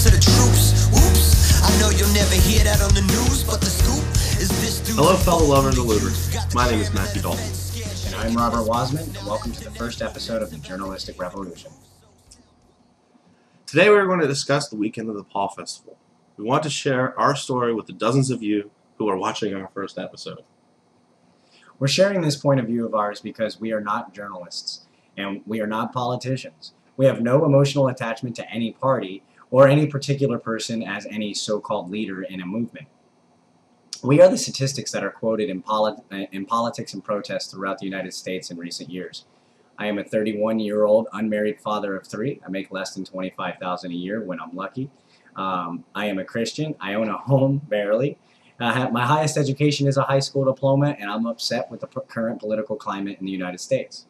to the troops. Oops, I know you'll never hear that on the news, but the scoop is this dude. Hello, fellow lovers of liberty. My name is Matthew Dalton. And I'm Robert Wasman, and welcome to the first episode of the Journalistic Revolution. Today we're going to discuss the weekend of the Paul Festival. We want to share our story with the dozens of you who are watching our first episode. We're sharing this point of view of ours because we are not journalists, and we are not politicians. We have no emotional attachment to any party or any particular person as any so-called leader in a movement. We are the statistics that are quoted in politics and protests throughout the United States in recent years. I am a 31-year-old unmarried father of 3. I make less than $25,000 a year when I'm lucky. I am a Christian. I own a home, barely. My highest education is a high school diploma, and I'm upset with the current political climate in the United States.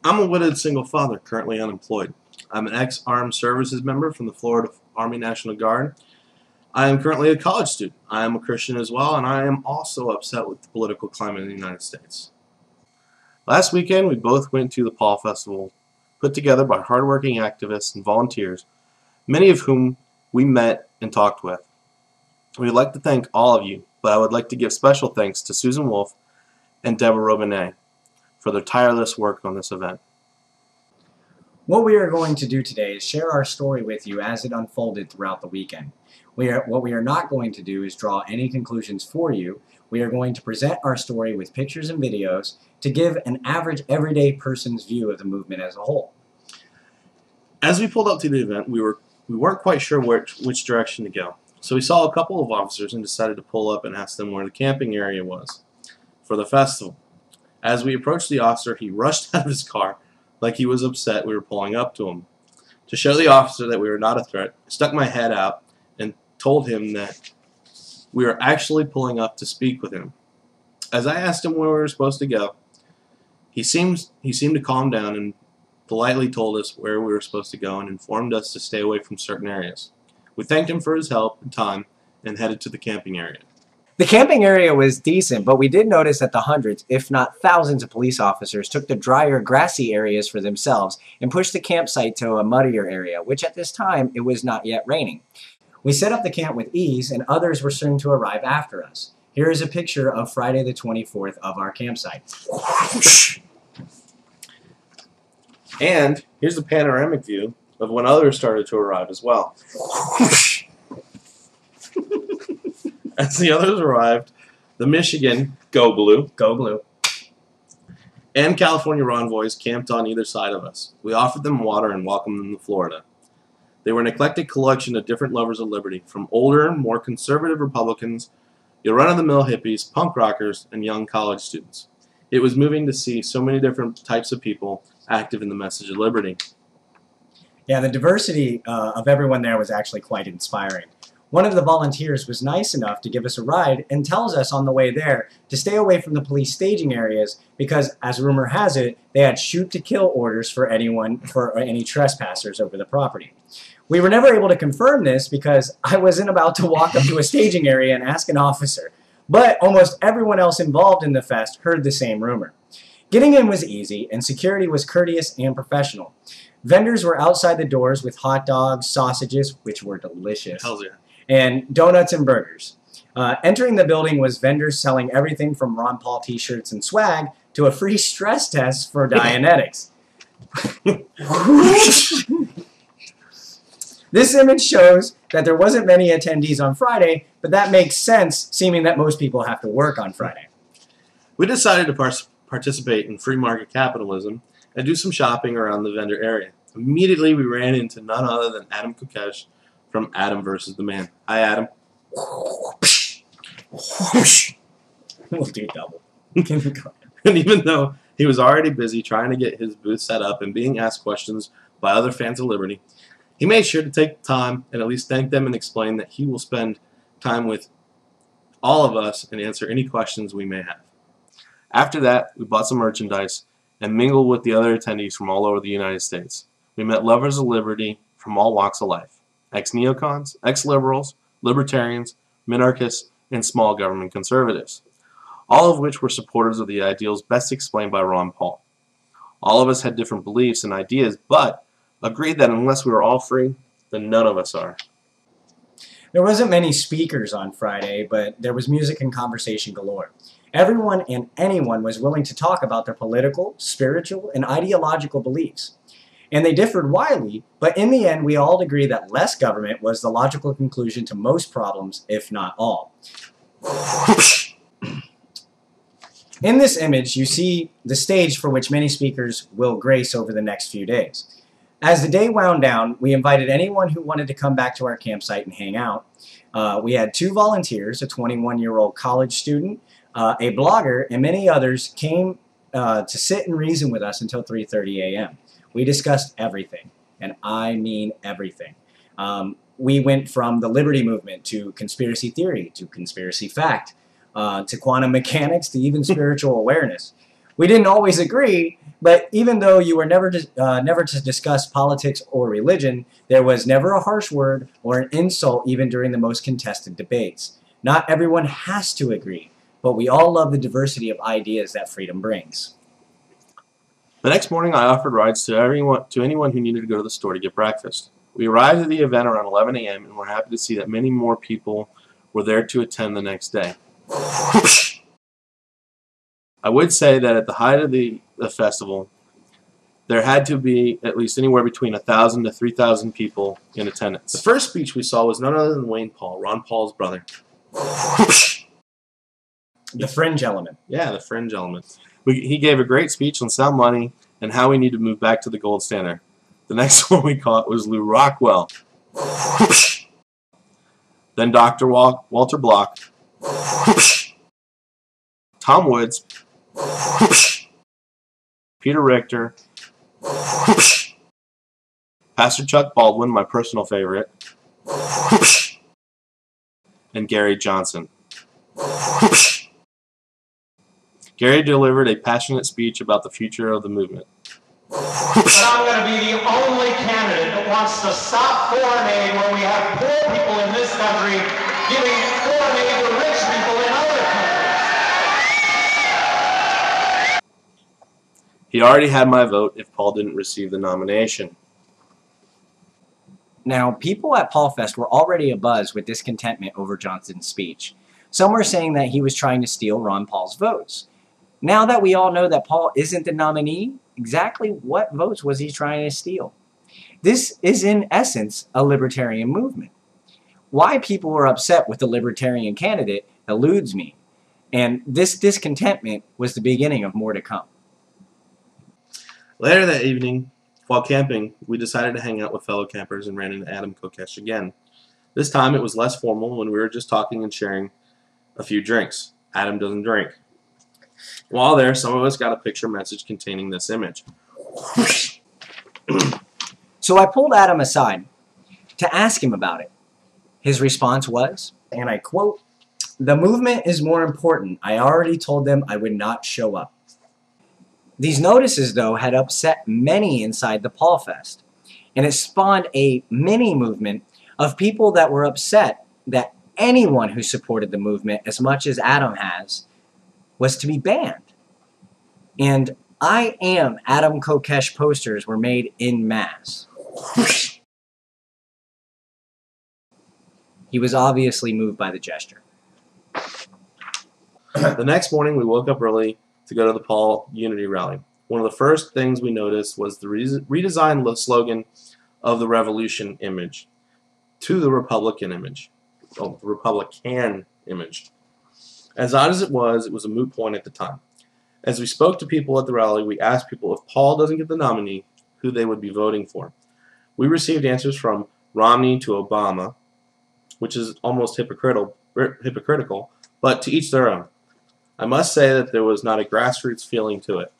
I'm a widowed single father, currently unemployed. I'm an ex-armed services member from the Florida Army National Guard. I am currently a college student. I am a Christian as well, and I am also upset with the political climate in the United States. Last weekend, we both went to the Paul Festival, put together by hardworking activists and volunteers, many of whom we met and talked with. We would like to thank all of you, but I would like to give special thanks to Susan Wolf and Deborah Robinet for their tireless work on this event. What we are going to do today is share our story with you as it unfolded throughout the weekend. What we are not going to do is draw any conclusions for you. We are going to present our story with pictures and videos to give an average everyday person's view of the movement as a whole. As we pulled up to the event, we weren't quite sure which direction to go. So we saw a couple of officers and decided to pull up and ask them where the camping area was for the festival. As we approached the officer, he rushed out of his car like he was upset we were pulling up to him. To show the officer that we were not a threat, I stuck my head out and told him that we were actually pulling up to speak with him. As I asked him where we were supposed to go, he seemed to calm down and politely told us where we were supposed to go and informed us to stay away from certain areas. We thanked him for his help and time and headed to the camping area. The camping area was decent, but we did notice that the hundreds, if not thousands of police officers took the drier, grassy areas for themselves and pushed the campsite to a muddier area, which at this time it was not yet raining. We set up the camp with ease, and others were soon to arrive after us. Here is a picture of Friday the 24th of our campsite. And here's a panoramic view of when others started to arrive as well. As the others arrived, the Michigan, Go Blue, and California Envoys camped on either side of us. We offered them water and welcomed them to Florida. They were an eclectic collection of different lovers of liberty, from older, more conservative Republicans, your run-of-the-mill hippies, punk rockers, and young college students. It was moving to see so many different types of people active in the message of liberty. Yeah, the diversity of everyone there was actually quite inspiring. One of the volunteers was nice enough to give us a ride and tells us on the way there to stay away from the police staging areas because, as rumor has it, they had shoot-to-kill orders for any trespassers over the property. We were never able to confirm this because I wasn't about to walk up to a staging area and ask an officer, but almost everyone else involved in the fest heard the same rumor. Getting in was easy, and security was courteous and professional. Vendors were outside the doors with hot dogs, sausages, which were delicious. Hells yeah. And donuts and burgers. Entering the building was vendors selling everything from Ron Paul t-shirts and swag to a free stress test for Dianetics. This image shows that there wasn't many attendees on Friday, but that makes sense, seeming that most people have to work on Friday. We decided to participate in free market capitalism and do some shopping around the vendor area. Immediately, we ran into none other than Adam Kokesh from Adam vs. the Man. Hi, Adam. We'll do double. And even though he was already busy trying to get his booth set up and being asked questions by other fans of liberty, he made sure to take time and at least thank them and explain that he will spend time with all of us and answer any questions we may have. After that, we bought some merchandise and mingled with the other attendees from all over the United States. We met lovers of liberty from all walks of life. Ex-neocons, ex-liberals, libertarians, minarchists, and small government conservatives, all of which were supporters of the ideals best explained by Ron Paul. All of us had different beliefs and ideas, but agreed that unless we were all free, then none of us are. There wasn't many speakers on Friday, but there was music and conversation galore. Everyone and anyone was willing to talk about their political, spiritual, and ideological beliefs. And they differed widely, but in the end we all agreed that less government was the logical conclusion to most problems, if not all. In this image, you see the stage for which many speakers will grace over the next few days. As the day wound down, we invited anyone who wanted to come back to our campsite and hang out. We had 2 volunteers, a 21-year-old college student, a blogger, and many others came to sit and reason with us until 3:30 a.m. We discussed everything, and I mean everything. We went from the Liberty Movement to conspiracy theory to conspiracy fact to quantum mechanics to even spiritual awareness. We didn't always agree, but even though you were never to discuss politics or religion, there was never a harsh word or an insult even during the most contested debates. Not everyone has to agree, but we all love the diversity of ideas that freedom brings. The next morning, I offered rides to anyone who needed to go to the store to get breakfast. We arrived at the event around 11 a.m. and were happy to see that many more people were there to attend the next day. I would say that at the height of the festival, there had to be at least anywhere between 1,000 to 3,000 people in attendance. The first speech we saw was none other than Wayne Paul, Ron Paul's brother. The fringe element. Yeah, the fringe element. He gave a great speech on sound money and how we need to move back to the gold standard. The next one we caught was Lou Rockwell. Then Dr. Walter Block. Tom Woods. Peter Richter. Pastor Chuck Baldwin, my personal favorite. And Gary Johnson. Gary delivered a passionate speech about the future of the movement. But I'm going to be the only candidate that wants to stop foreign aid when we have poor people in this country giving foreign aid to rich people in other countries. He already had my vote if Paul didn't receive the nomination. Now, people at PaulFest were already abuzz with discontentment over Johnson's speech. Some were saying that he was trying to steal Ron Paul's votes. Now that we all know that Paul isn't the nominee, exactly what votes was he trying to steal? This is in essence a libertarian movement. Why people were upset with the libertarian candidate eludes me, and this discontentment was the beginning of more to come. Later that evening, while camping, we decided to hang out with fellow campers and ran into Adam Kokesh again. This time it was less formal when we were just talking and sharing a few drinks. Adam doesn't drink. While there, some of us got a picture message containing this image. So I pulled Adam aside to ask him about it. His response was, and I quote, "The movement is more important. I already told them I would not show up." These notices, though, had upset many inside the PaulFest, and it spawned a mini-movement of people that were upset that anyone who supported the movement as much as Adam has was to be banned. And I Am Adam Kokesh posters were made en masse. He was obviously moved by the gesture. The next morning, we woke up early to go to the Paul Unity Rally. One of the first things we noticed was the redesigned slogan of the Revolution image to the Republican image. Oh, the Republican image. As odd as it was a moot point at the time. As we spoke to people at the rally, we asked people if Paul doesn't get the nominee, who they would be voting for. We received answers from Romney to Obama, which is almost hypocritical, but to each their own. I must say that there was not a grassroots feeling to it.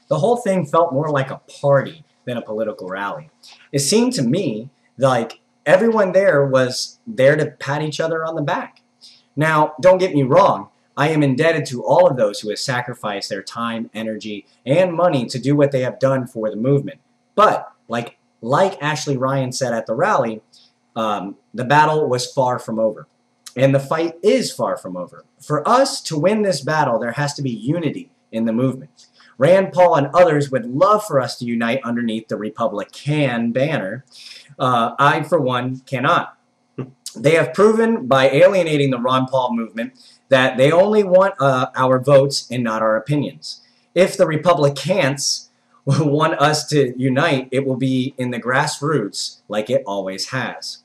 The whole thing felt more like a party than a political rally. It seemed to me like everyone there was there to pat each other on the back. Now, don't get me wrong, I am indebted to all of those who have sacrificed their time, energy, and money to do what they have done for the movement. But, like Ashley Ryan said at the rally, the battle was far from over. And the fight is far from over. For us to win this battle, there has to be unity in the movement. Rand Paul and others would love for us to unite underneath the Republican banner. I, for one, cannot. They have proven by alienating the Ron Paul movement that they only want our votes and not our opinions. If the Republicans want us to unite, it will be in the grassroots like it always has.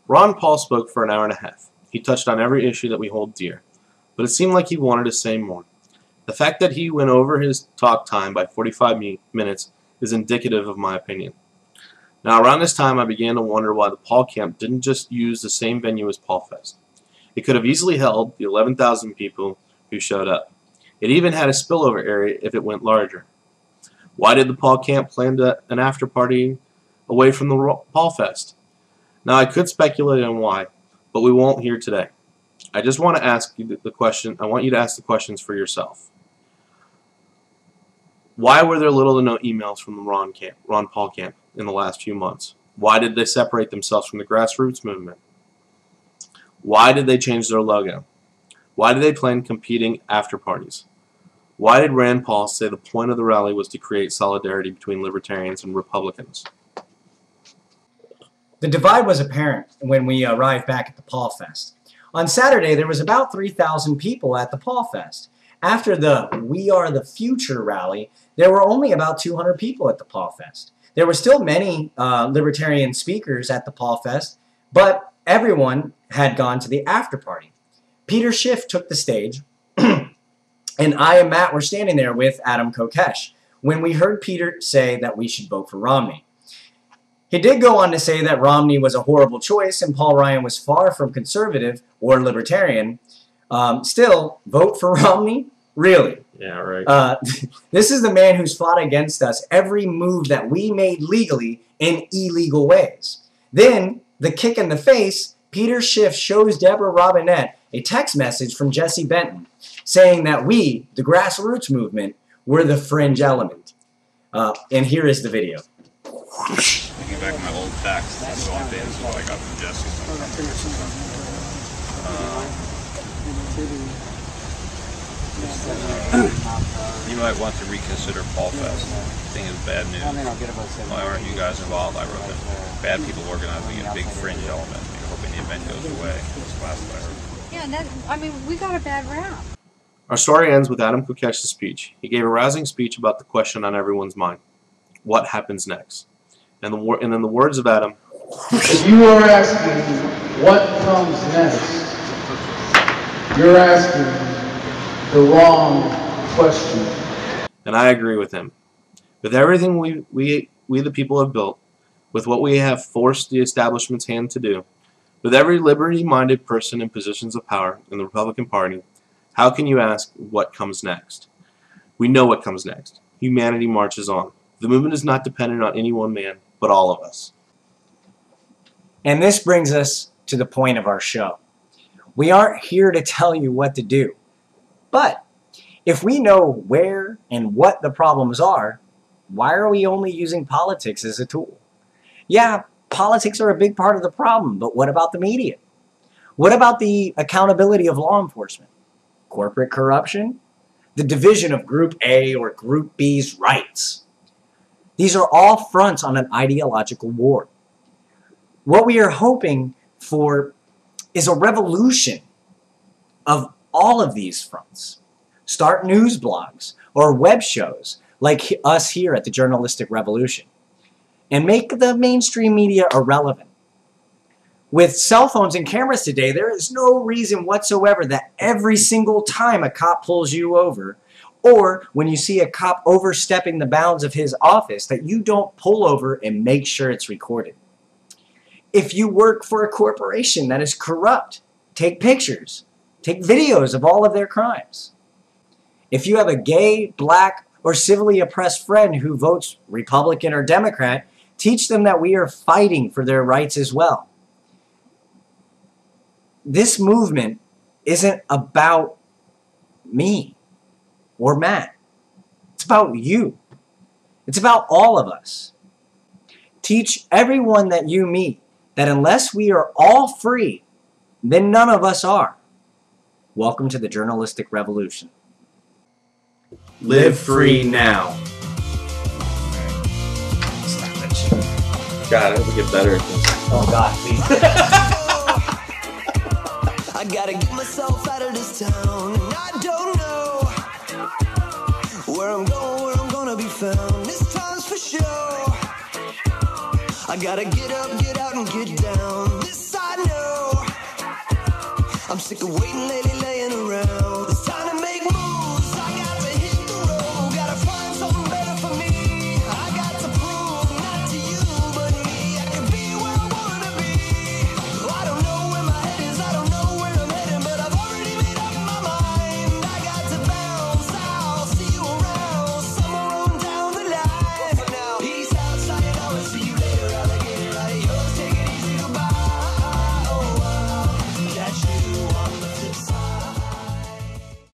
Ron Paul spoke for an hour and a half. He touched on every issue that we hold dear, but it seemed like he wanted to say more. The fact that he went over his talk time by 45 minutes is indicative of my opinion. Now, around this time, I began to wonder why the Paul camp didn't just use the same venue as Paul Fest. It could have easily held the 11,000 people who showed up. It even had a spillover area if it went larger. Why did the Paul camp plan an after party away from the Paul Fest? Now, I could speculate on why, but we won't here today. I just want to ask you the question. I want you to ask the questions for yourself. Why were there little to no emails from the Ron Paul camp in the last few months? Why did they separate themselves from the grassroots movement? Why did they change their logo? Why did they plan competing after parties? Why did Rand Paul say the point of the rally was to create solidarity between libertarians and Republicans? The divide was apparent when we arrived back at the Paul Fest. On Saturday, there was about 3,000 people at the Paul Fest. After the We Are the Future rally, there were only about 200 people at the Paul Fest. There were still many libertarian speakers at the Paul Fest, but everyone had gone to the after party. Peter Schiff took the stage, and I and Matt were standing there with Adam Kokesh when we heard Peter say that we should vote for Romney. He did go on to say that Romney was a horrible choice and Paul Ryan was far from conservative or libertarian. Still, vote for Romney? Really? Yeah, right. This is the man who's fought against us every move that we made legally in illegal ways. Then, the kick in the face, Peter Schiff shows Deborah Robinette a text message from Jesse Benton saying that we, the grassroots movement, were the fringe element. And here is the video. Looking back at my old text, this is what I got from Jesse. You might want to reconsider Paul Fest. I think it's bad news. Why aren't you guys involved? I wrote it. Bad people organizing a big fringe element. You're hoping the event goes away. That's last I heard. Yeah, we got a bad rap. Our story ends with Adam Kokesh's speech. He gave a rousing speech about the question on everyone's mind. What happens next? And in the words of Adam, if you are asking what comes next, you're asking the wrong question. and I agree with him. With everything we the people have built, with what we have forced the establishment's hand to do, with every liberty-minded person in positions of power in the Republican Party, how can you ask what comes next? We know what comes next. Humanity marches on. The movement is not dependent on any one man, but all of us. And this brings us to the point of our show. We aren't here to tell you what to do. But if we know where and what the problems are, why are we only using politics as a tool? Yeah, politics are a big part of the problem, but what about the media? What about the accountability of law enforcement? Corporate corruption? The division of Group A or Group B's rights? These are all fronts on an ideological war. What we are hoping for is a revolution of all of these fronts. Start news blogs or web shows like us here at the Journalistic Revolution, and make the mainstream media irrelevant. With cell phones and cameras today, there is no reason whatsoever that every single time a cop pulls you over, or when you see a cop overstepping the bounds of his office, that you don't pull over and make sure it's recorded. If you work for a corporation that is corrupt, take pictures, take videos of all of their crimes. If you have a gay, black, or civilly oppressed friend who votes Republican or Democrat, teach them that we are fighting for their rights as well. This movement isn't about me or Matt. It's about you. It's about all of us. Teach everyone that you meet that unless we are all free, then none of us are. Welcome to the Journalistic Revolution. Live free now. God, I hope we get better at this. Oh God, please. I gotta get myself out of this town, and I don't know where I'm going, where I'm gonna be found. This time's for sure. I gotta get up, get out, and get down. This I know. I'm sick of waiting lately, laying around.